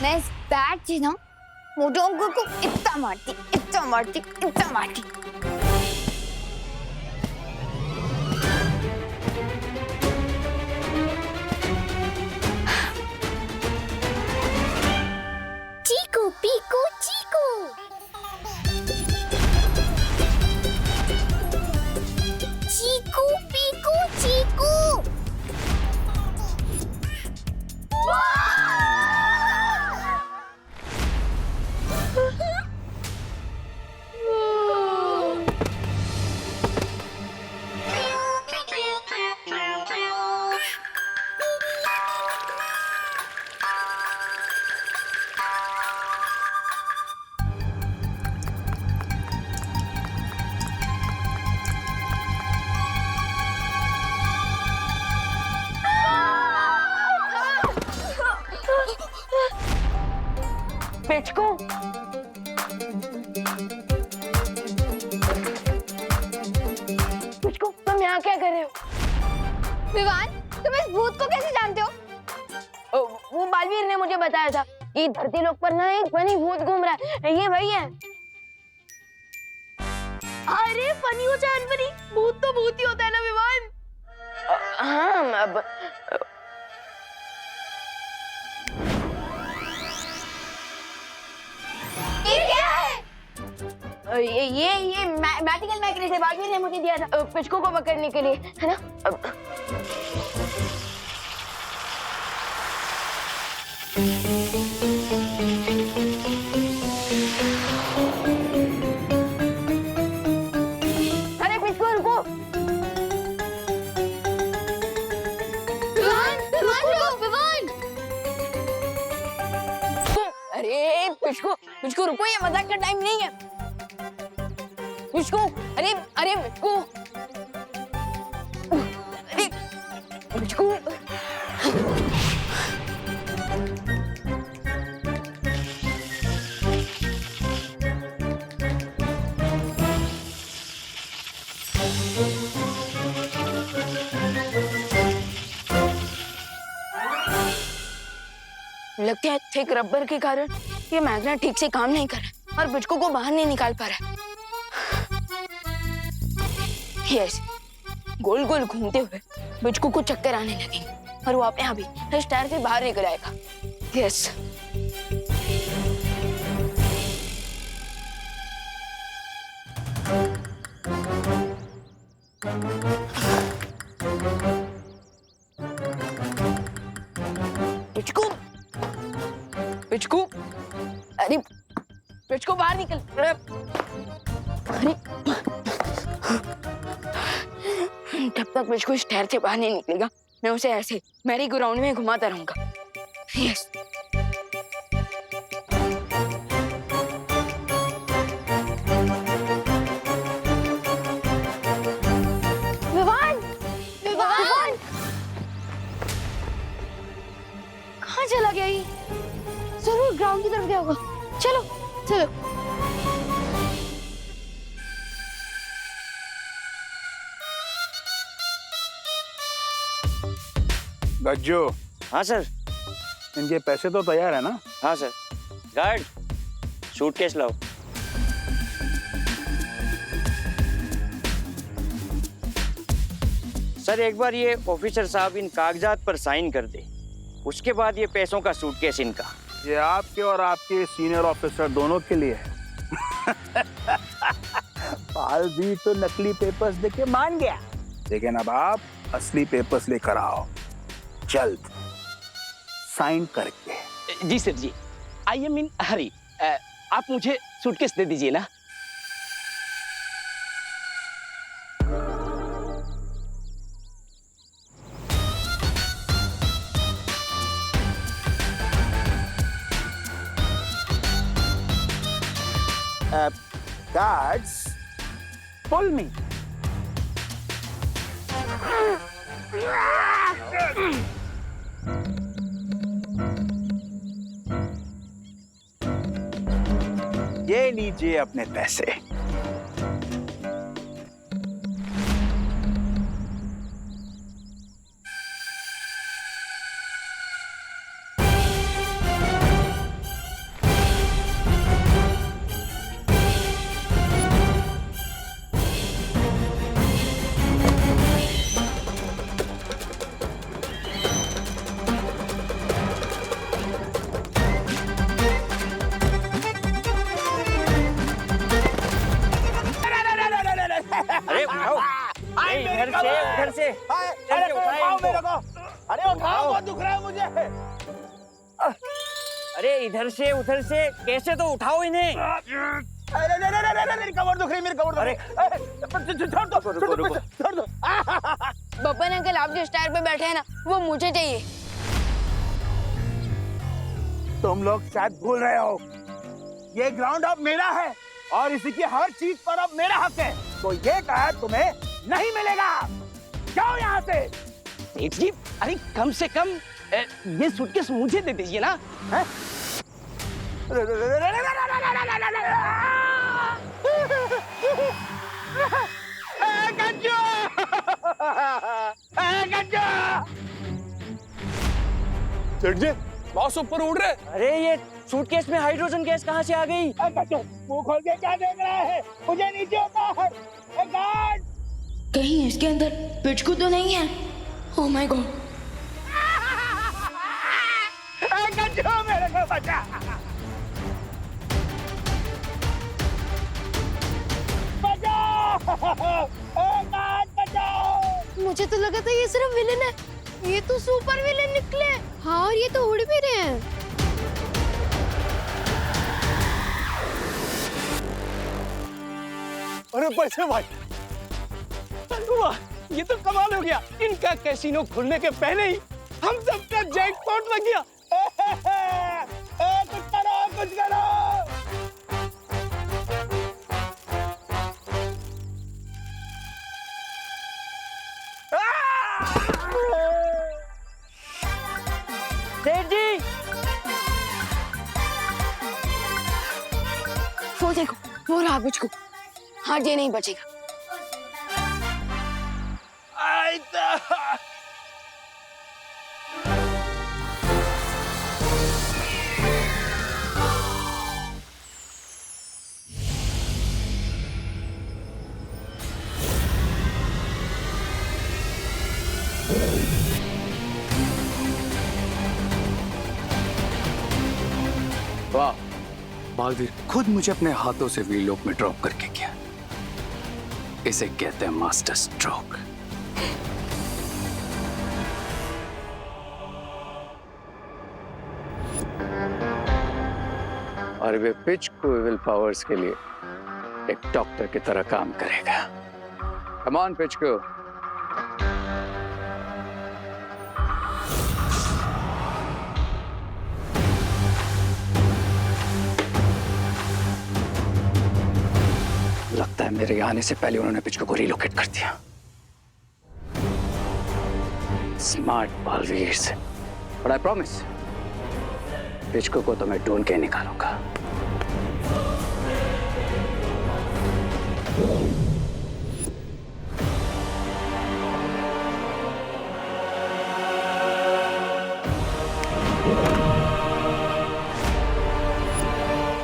मैं इस बैट से ना मोटे अंकल को इतना मारती, इतना मारती, इतना मारती। चीकू पीकू चीकू। चीकू पीकू चीकू। पिचकू, पिचकू तुम यहाँ क्या कर रहे हो? विवान, तुम इस भूत को कैसे जानते हो? वो बालवीर ने मुझे बताया था कि धरती लोक पर ना एक फनी भूत घूम रहा है। ये वही है। अरे फनी हो चाहे अनफनी, भूत तो भूत ही होता है ना विवान। हाँ अब ये मैजिकल मैग्नेट है, बालवीर ने मुझे दिया था पिचकू को पकड़ने के लिए, है ना? अरे पिचकू रुको। अरे पिचकू, पिचकू रुको, ये मजाक का टाइम नहीं है। पिचकू, अरे अरे पिचकू, अरे पिचकू। लगता है थिक रबर के कारण ये मैग्नेट ठीक से काम नहीं कर रहा और पिचकू को बाहर नहीं निकाल पा रहा। यस, गोल गोल घूमते हुए पिचकू को चक्कर आने लगेंगे और वो अपने आप ही इस टायर से बाहर निकल आएगा। यस। पिचकू, पिचकू, अरे पिचकू बाहर निकल। अरे जब तक पिचकू इस टायर से बाहर नहीं निकलेगा मैं उसे ऐसे मैरी गो राउंड में घुमाता रहूंगा। यस। विवान, विवान, कहाँ चला गया ये? जरूर ग्राउंड की तरफ गया होगा। चलो चलो। गज्जू। हाँ सर। इनके पैसे तो तैयार है ना? हाँ सर। गार्ड, सूटकेस लाओ। सर एक बार ये ऑफिसर साहब इन कागजात पर साइन कर दे, उसके बाद ये पैसों का सूटकेस इनका। ये आपके और आपके सीनियर ऑफिसर दोनों के लिए है। पाल भी तो नकली पेपर्स देके मान गया, लेकिन अब आप असली पेपर्स लेकर आओ जल्द, साइन करके। जी सर जी, आई एम इन हरी। आप मुझे सूटकेस दे दीजिए ना। Guards, pull me. ये लीजिए अपने पैसे। मुझे। अरे इधर से उधर से कैसे तो उठाओ इन्हें। अरे मेरी कमर दुख रही, मेरी कमर दुख रही। छोड़ दो। बब्बन अंकल आप जिस टायर पे बैठे हैं ना वो मुझे चाहिए। तुम लोग शायद भूल रहे हो, ये ग्राउंड अब मेरा है और इसी की हर चीज पर अब मेरा हक है, तो ये टायर तुम्हें नहीं मिलेगा। जाओ यहाँ से। सेठ जी, अरे कम से कम ये सूटकेस मुझे दे दीजिए ना। हैं? सेठ जी, बॉस ऊपर उड़ रहे। अरे ये सूटकेस में हाइड्रोजन गैस कहाँ से आ गई? मुंह खोल के क्या देख रहा है? मुझे नीचे उतार। गार्ड! कहीं इसके अंदर पिचकू तो नहीं है? Oh my God. मेरे को बचा। मुझे तो लगा था ये सिर्फ विलेन है, ये तो सुपर विलेन निकले। हाँ, और ये तो उड़ भी रहे हैं। अरे पैसे भाई, वाह, ये तो कमाल हो गया। इनका कैसीनो खुलने के पहले ही हम सबका जैकपॉट लग गया। कुछ करो। सेठ जी, वो देखो, वो रहा पिचकू। हाँ, ये नहीं बचेगा। वाह, बालवीर खुद मुझे अपने हाथों से वीलोक में ड्रॉप करके गया। इसे कहते हैं मास्टर स्ट्रोक। और वे पिच को विल पावर्स के लिए एक डॉक्टर की तरह काम करेगा। कम ऑन पिच को। लगता है मेरे आने से पहले उन्होंने पिचको को रिलोकेट कर दिया। स्मार्ट बालवीर से। बट आई प्रॉमिस, पिचको को तो मैं ढूंढ के निकालूंगा।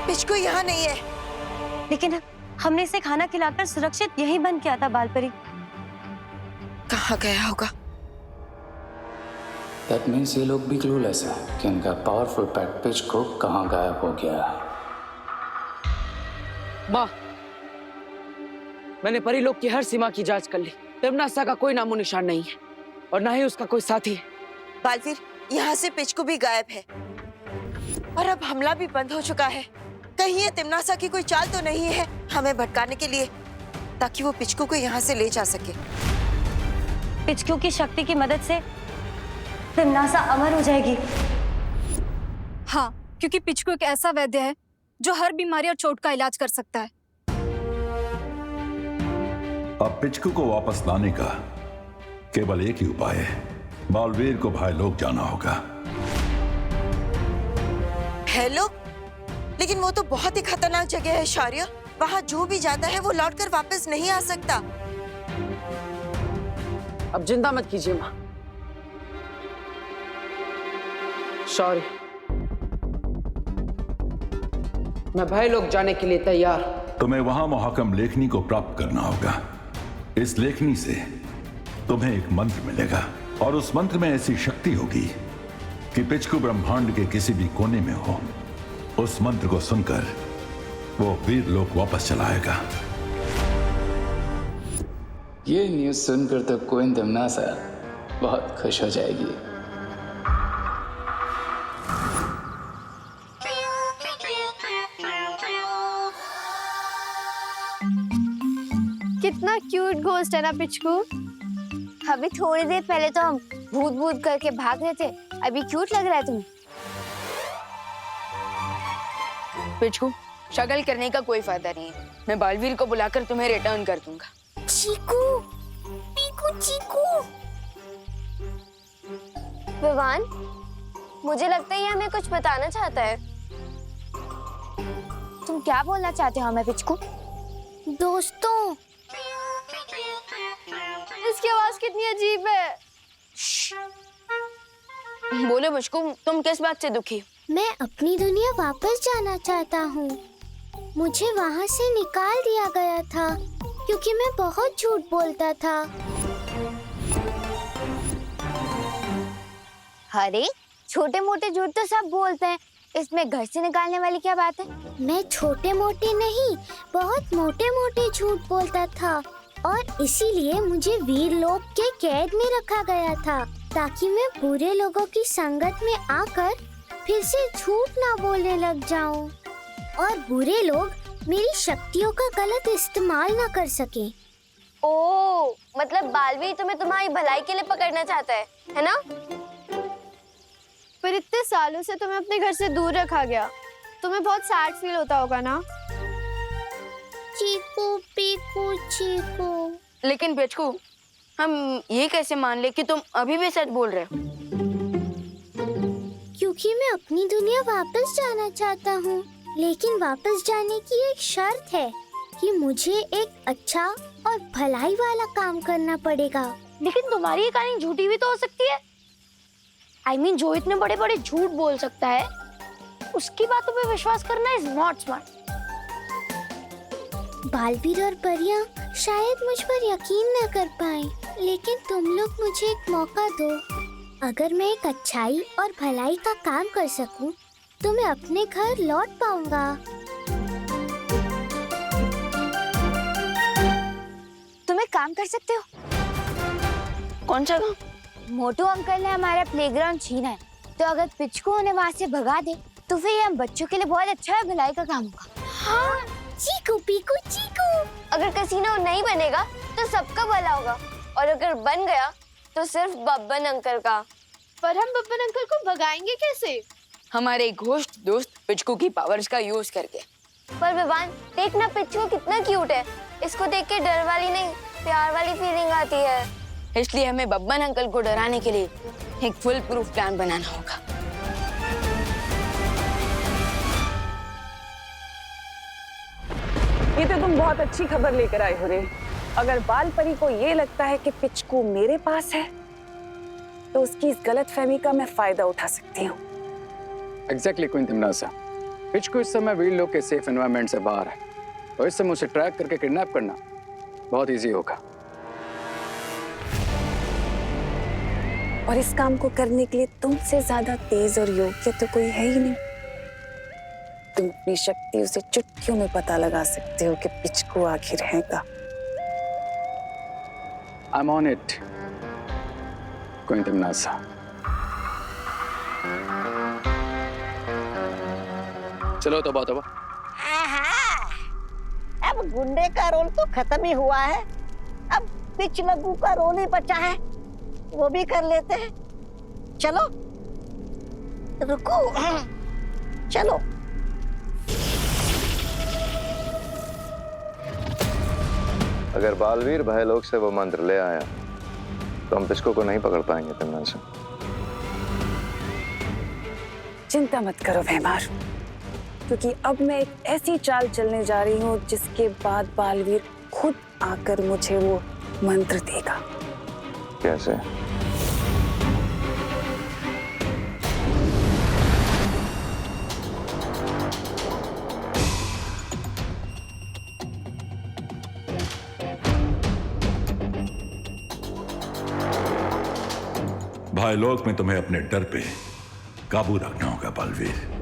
पिचकू यहाँ नहीं है। लेकिन हमने इसे खाना खिलाकर सुरक्षित यहीं बंद किया था बालपरी। कहाँ गया होगा? दैट मीन्स ये लोग भी क्लूलेस है कि उनका पावरफुल पेट पिच को कहाँ गायब हो गया। माँ, मैंने परीलोक की हर सीमा की जांच कर ली। तिमनासा का कोई नामो निशान नहीं है और ना ही उसका कोई साथी है। बालवीर, यहाँ से पिचकू भी गायब है और अब हमला भी बंद हो चुका है। कहीं ये तिमनासा की कोई चाल तो नहीं है हमें भटकाने के लिए, ताकि वो पिचकू को यहाँ से ले जा सके। पिचकू की शक्ति की मदद से तिमनासा अमर हो जाएगी। हाँ, क्योंकि पिचकू एक ऐसा वैद्य है जो हर बीमारी और चोट का इलाज कर सकता है। अब पिचकू को वापस लाने का केवल एक ही उपाय है। बालवीर को भाई लोग जाना होगा। हेलो, लेकिन वो तो बहुत ही खतरनाक जगह है शौर्य। वहाँ जो भी जाता है वो लौटकर वापस नहीं आ सकता। अब चिंता मत कीजिए माँ। सॉरी, मैं भाई लोग जाने के लिए तैयार। तुम्हें वहां मुहकम लेखनी को प्राप्त करना होगा। इस लेखनी से तुम्हें एक मंत्र मिलेगा और उस मंत्र में ऐसी शक्ति होगी कि पिचकू ब्रह्मांड के किसी भी कोने में हो, उस मंत्र को सुनकर वो वीर लोक वापस चला आएगा। ये न्यूज़ सुनकर तो क्वीन तिमनासा बहुत खुश हो जाएगी। कितना क्यूट घोस्ट है ना पिचकू। अभी थोड़ी देर पहले तो हम भूत भूत करके भाग रहे थे, अभी क्यूट लग रहा है तुम्हें। पिचकू, शगल करने का कोई फायदा नहीं है। मैं बालवीर को बुलाकर तुम्हें रिटर्न कर दूंगा। चीकू, पीकू, चीकू। विवान, मुझे लगता है ये हमें कुछ बताना चाहता है। तुम क्या बोलना चाहते हो हमें पिचकू? दोस्तों, इसकी आवाज कितनी अजीब है। बोलो पिचकू, तुम किस बात से दुखी हो? मैं अपनी दुनिया वापस जाना चाहता हूँ। मुझे वहाँ से निकाल दिया गया था क्योंकि मैं बहुत झूठ बोलता था। अरे छोटे मोटे झूठ तो सब बोलते हैं, इसमें घर से निकालने वाली क्या बात है? मैं छोटे मोटे नहीं, बहुत मोटे मोटे झूठ बोलता था और इसीलिए मुझे वीर लोक के कैद में रखा गया था ताकि मैं बुरे लोगों की संगत में आकर फिर से झूठ ना बोलने लग जाऊं और बुरे लोग मेरी शक्तियों का गलत इस्तेमाल ना कर सके। ओ, मतलब बालवीर तुम्हें तुम्हारी भलाई के लिए पकड़ना चाहता है ना? पर इतने सालों से तुम्हें अपने घर से दूर रखा गया, तुम्हें बहुत सैड फील होता होगा ना? चीकू, पीकू, चीकू। लेकिन पिचकू, हम ये कैसे मान ले कि तुम अभी भी सच बोल रहे हो? क्योंकि मैं अपनी दुनिया वापस जाना चाहता हूँ, लेकिन वापस जाने की एक शर्त है कि मुझे एक अच्छा और भलाई वाला काम करना पड़ेगा। लेकिन तुम्हारी ये कहानी झूठी भी तो हो सकती है। I mean, जो इतने बड़े बड़े झूठ बोल सकता है, उसकी बातों पे विश्वास करना इज नॉट स्मार्ट। बालवीर और परियां शायद मुझ पर यकीन न कर पाए, लेकिन तुम लोग मुझे एक मौका दो। अगर मैं एक अच्छाई और भलाई का काम कर सकूं, तो मैं अपने घर लौट पाऊंगा। तुम एक काम कर सकते हो। कौन सा काम? मोटू अंकल ने हमारा प्लेग्राउंड छीना है, तो अगर पिचकू उन्हें वहाँ से भगा दे तो फिर हम बच्चों के लिए बहुत अच्छा है, भलाई का काम होगा। हाँ, चीकू, पीकू, चीकू। अगर कैसीनो नहीं बनेगा तो सबका भला होगा, और अगर बन गया तो सिर्फ बब्बन अंकल का। पर हम बब्बन अंकल को भगाएंगे कैसे? हमारे घोस्ट दोस्त पिचकू की पावर्स का यूज करके। पर विवान, देखना पिचकू कितना क्यूट है। इसको देख के डर वाली नहीं, प्यार वाली फीलिंग आती है। इसलिए हमें बब्बन अंकल को डराने के लिए एक फुल प्रूफ प्लान बनाना होगा। ये तो तुम बहुत अच्छी खबर लेकर आए हो रे। अगर बाल परी को ये लगता है कि पिचकू मेरे पास है, तो उसकी इस गलतफहमी का मैं फायदा उठा सकती हूँ। Exactly queen तिमनासा। पिचकू इस समय वीर लोक के सेफ एनवायरनमेंट से बाहर है और इस समय उसे ट्रैक करके किडनैप करना बहुत इजी होगा। और इस काम को करने के लिए तुमसे ज्यादा तेज और योग्य तो कोई है ही नहीं। तुम अपनी शक्तियों से चुटकियों में पता लगा सकते हो कि पिचकू आखिर है का। I'm on it, queen तिमनासा। चलो तौबा तौबा। अब गुंडे का रोल तो खत्म ही हुआ है, अब पिच लगू का रोल ही बचा है, वो भी कर लेते हैं। चलो रुको, चलो। अगर बालवीर भयलोक से वो मंत्र ले आया तो हम पिचकू को नहीं पकड़ पाएंगे तिमनासा। चिंता मत करो भैमार, क्योंकि अब मैं एक ऐसी चाल चलने जा रही हूँ जिसके बाद बालवीर खुद आकर मुझे वो मंत्र देगा। कैसे? भाईलोक में तुम्हें अपने डर पे काबू रखना होगा बालवीर।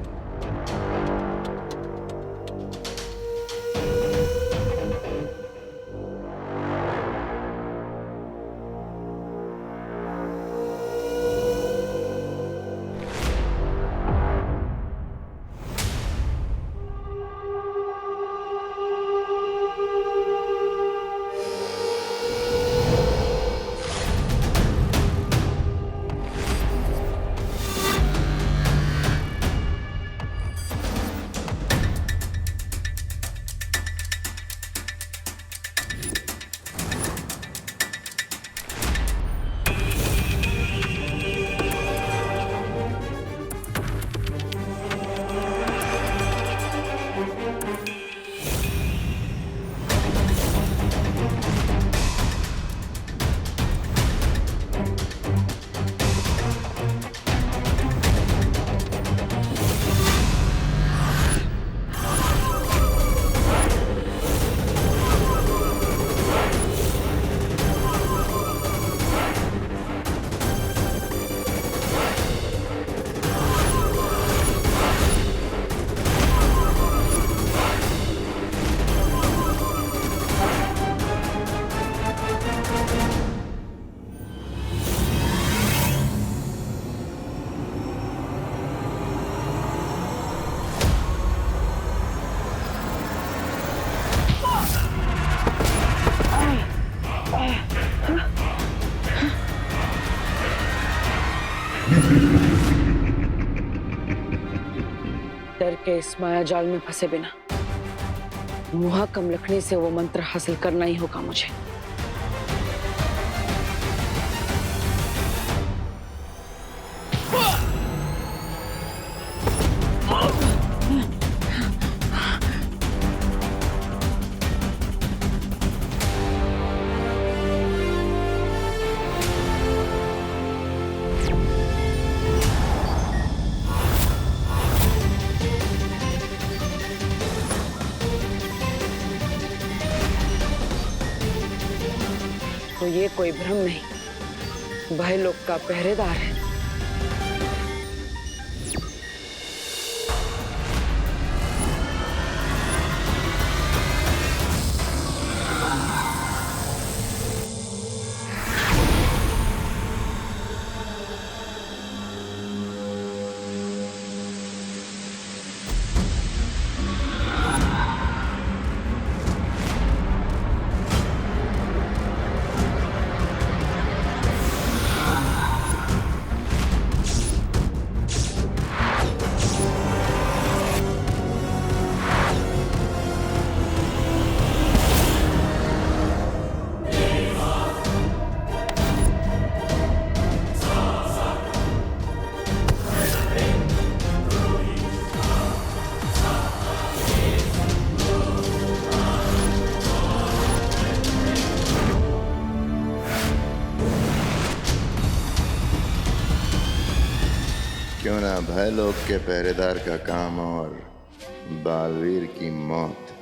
डर के इस माया जाल में फंसे बिना मुहाकम लकड़ी से वो मंत्र हासिल करना ही होगा मुझे। तो ये कोई भ्रम नहीं, भयलोक का पहरेदार है। क्यों ना भयलोक के पहरेदार का काम और बालवीर की मौत,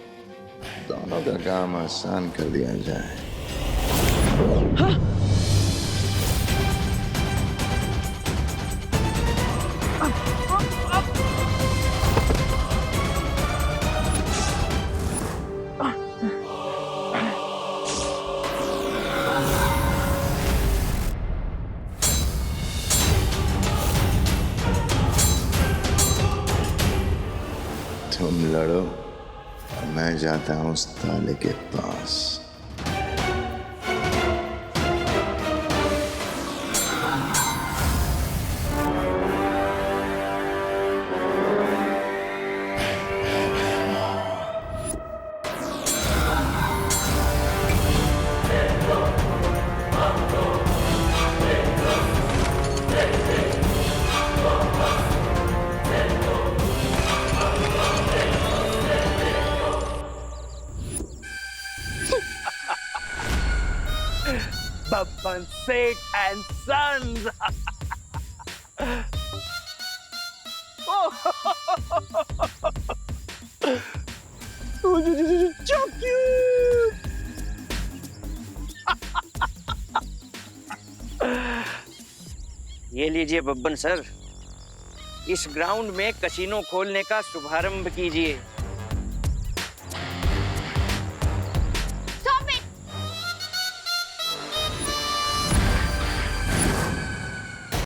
दोनों का काम आसान कर दिया जाए। हाँ? तुम लड़ो, मैं जाता हूं उस ताले के पास। Babban Seth and Sons. So cute. ये लीजिए बब्बन सर, इस ग्राउंड में कसिनो खोलने का शुभारंभ कीजिए।